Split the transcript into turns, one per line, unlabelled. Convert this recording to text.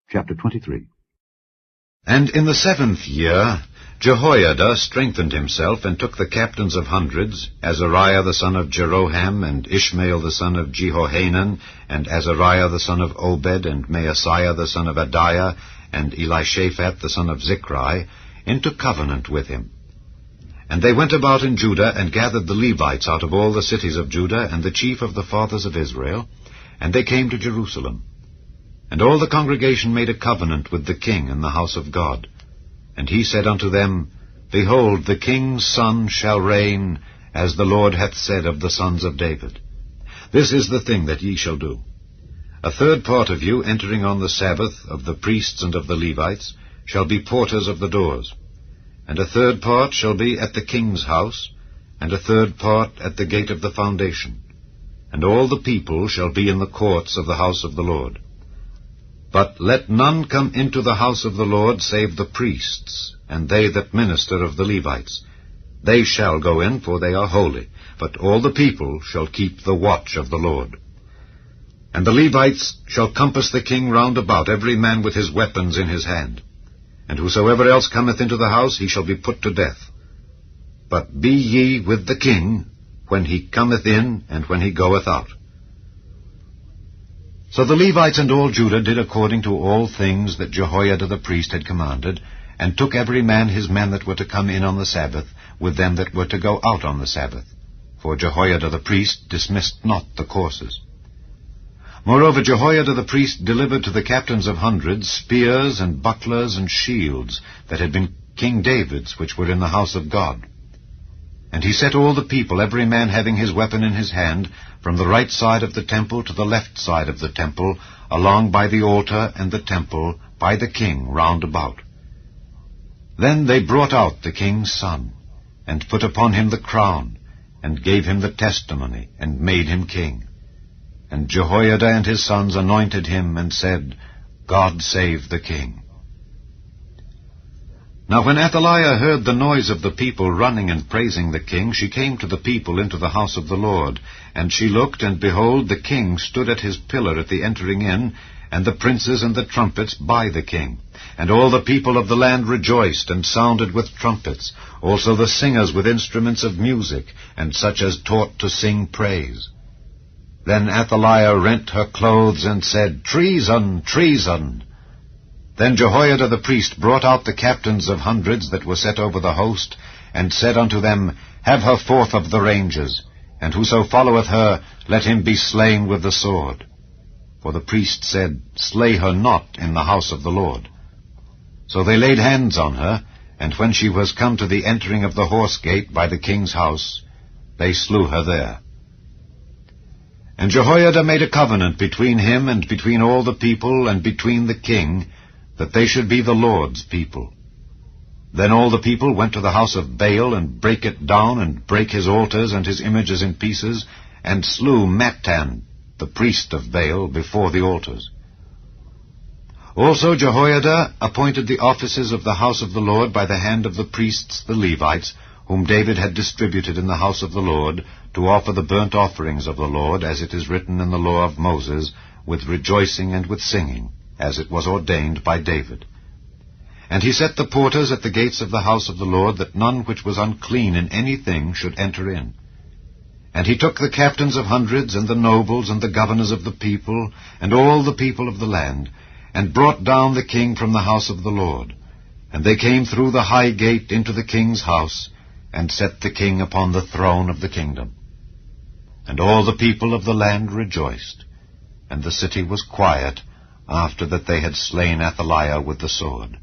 Chapter 23.
And in the 7th year Jehoiada strengthened himself, and took the captains of hundreds, Azariah the son of Jeroham, and Ishmael the son of Jehohanan, and Azariah the son of Obed, and Maaseiah the son of Adiah, and Elishaphat the son of Zichri, into covenant with him. And they went about in Judah, and gathered the Levites out of all the cities of Judah, and the chief of the fathers of Israel, and they came to Jerusalem. And all the congregation made a covenant with the king in the house of God. And he said unto them, Behold, the king's son shall reign, as the Lord hath said of the sons of David. This is the thing that ye shall do. A third part of you entering on the Sabbath, of the priests and of the Levites, shall be porters of the doors. And a third part shall be at the king's house, and a third part at the gate of the foundation. And all the people shall be in the courts of the house of the Lord. But let none come into the house of the Lord save the priests, and they that minister of the Levites. They shall go in, for they are holy, but all the people shall keep the watch of the Lord. And the Levites shall compass the king round about, every man with his weapons in his hand. And whosoever else cometh into the house, he shall be put to death. But be ye with the king, when he cometh in, and when he goeth out. So the Levites and all Judah did according to all things that Jehoiada the priest had commanded, and took every man his men that were to come in on the Sabbath, with them that were to go out on the Sabbath. For Jehoiada the priest dismissed not the courses. Moreover, Jehoiada the priest delivered to the captains of hundreds spears and bucklers and shields that had been King David's, which were in the house of God. And he set all the people, every man having his weapon in his hand, from the right side of the temple to the left side of the temple, along by the altar and the temple, by the king round about. Then they brought out the king's son, and put upon him the crown, and gave him the testimony, and made him king. And Jehoiada and his sons anointed him, and said, God save the king. Now when Athaliah heard the noise of the people running and praising the king, she came to the people into the house of the Lord. And she looked, and behold, the king stood at his pillar at the entering in, and the princes and the trumpets by the king. And all the people of the land rejoiced, and sounded with trumpets, also the singers with instruments of music, and such as taught to sing praise. Then Athaliah rent her clothes, and said, Treason! Treason! Then Jehoiada the priest brought out the captains of hundreds that were set over the host, and said unto them, Have her forth of the ranges, and whoso followeth her, let him be slain with the sword. For the priest said, Slay her not in the house of the Lord. So they laid hands on her, and when she was come to the entering of the horse gate by the king's house, they slew her there. And Jehoiada made a covenant between him and between all the people and between the king, that they should be the Lord's people. Then all the people went to the house of Baal, and brake it down, and brake his altars and his images in pieces, and slew Mattan, the priest of Baal, before the altars. Also Jehoiada appointed the offices of the house of the Lord by the hand of the priests the Levites, whom David had distributed in the house of the Lord, to offer the burnt offerings of the Lord, as it is written in the law of Moses, with rejoicing and with singing, as it was ordained by David. And he set the porters at the gates of the house of the Lord, that none which was unclean in anything should enter in. And he took the captains of hundreds, and the nobles, and the governors of the people, and all the people of the land, and brought down the king from the house of the Lord. And they came through the high gate into the king's house, and set the king upon the throne of the kingdom. And all the people of the land rejoiced, and the city was quiet, after that they had slain Athaliah with the sword.